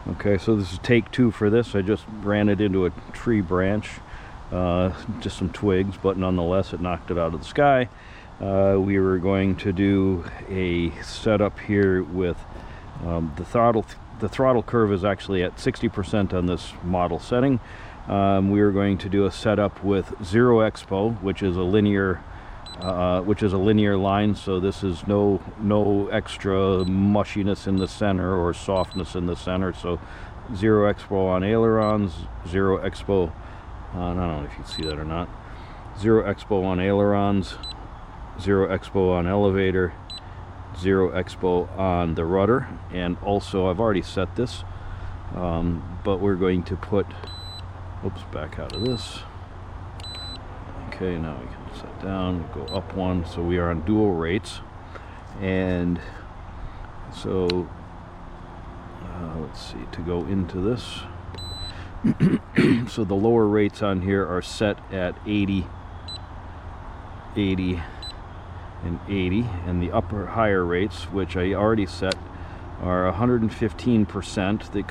Okay, so this is take 2 for this. I just ran it into a tree branch, just some twigs, but nonetheless it knocked it out of the sky. We were going to do a setup here with the throttle. The throttle curve is actually at 60% on this model setting. We were going to do a setup with 0 EXPO, which is a linear line, so this is no extra mushiness in the center or softness in the center. So 0 EXPO on ailerons, 0 EXPO on, I don't know if you can see that or not, 0 EXPO on ailerons, 0 EXPO on elevator, 0 EXPO on the rudder. And also I've already set this, but we're going to put, oops, back out of this. Okay, now we can set down, go up one, so we are on dual rates. And so let's see, to go into this, so the lower rates on here are set at 80, 80, and 80, and the higher rates, which I already set, are 115%. That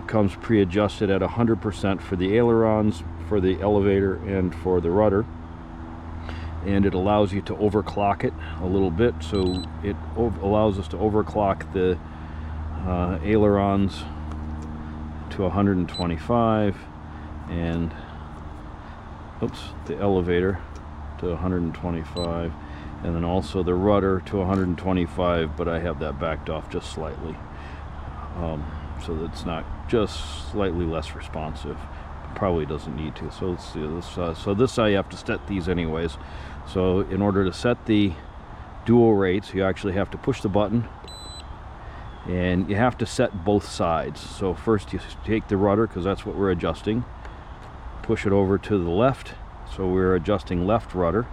comes pre-adjusted at 100% for the ailerons, for the elevator, and for the rudder. And it allows you to overclock it a little bit, so it allows us to overclock the ailerons to 125, and oops, the elevator to 125, and then also the rudder to 125, but I have that backed off just slightly, so that it's not just slightly less responsive. Probably doesn't need to. So let's do this. So this, I have to set these anyways. So in order to set the dual rates, you actually have to push the button, and you have to set both sides. So first you take the rudder, because that's what we're adjusting, push it over to the left, so we're adjusting left rudder,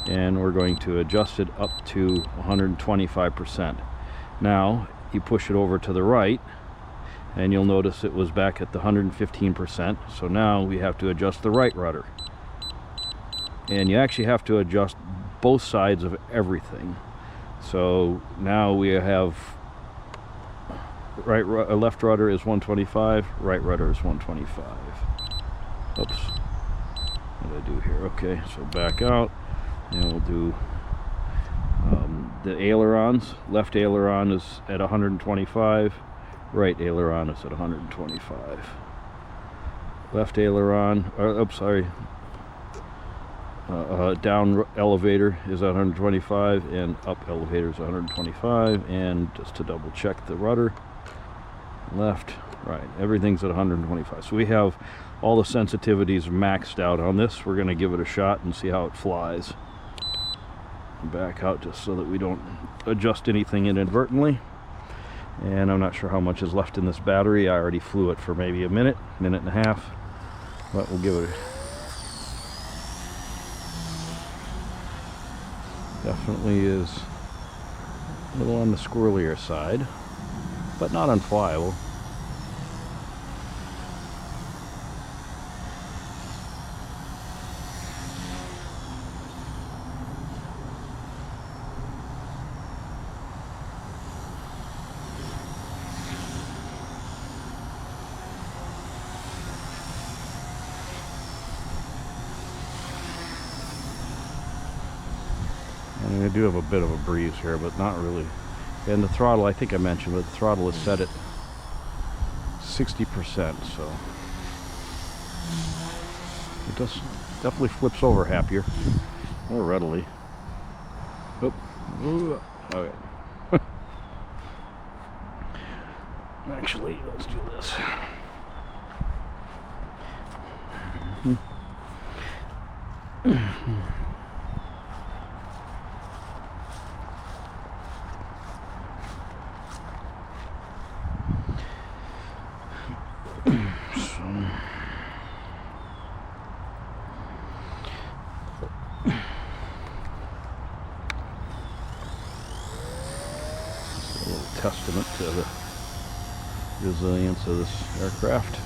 and we're going to adjust it up to 125%. Now you push it over to the right, and you'll notice it was back at the 115%. So now we have to adjust the right rudder, and you actually have to adjust both sides of everything. So now we have left rudder is 125, right rudder is 125. Oops, what did I do here? Okay, so back out, and we'll do the ailerons. Left aileron is at 125, right aileron is at 125. Left aileron, down elevator is 125, and up elevator is 125. And just to double check the rudder, left, right, everything's at 125. So we have all the sensitivities maxed out on this. We're going to give it a shot and see how it flies. Back out just so that we don't adjust anything inadvertently. And I'm not sure how much is left in this battery. I already flew it for maybe a minute and a half, but we'll give it definitely is a little on the squirrelier side, but not unflyable. And I do have a bit of a breeze here, but not really. And the throttle, I think I mentioned, but the throttle is set at 60%, so it definitely flips over happier, more readily. Oop. Ooh. Okay. Actually, let's do this. Testament to the resilience of this aircraft.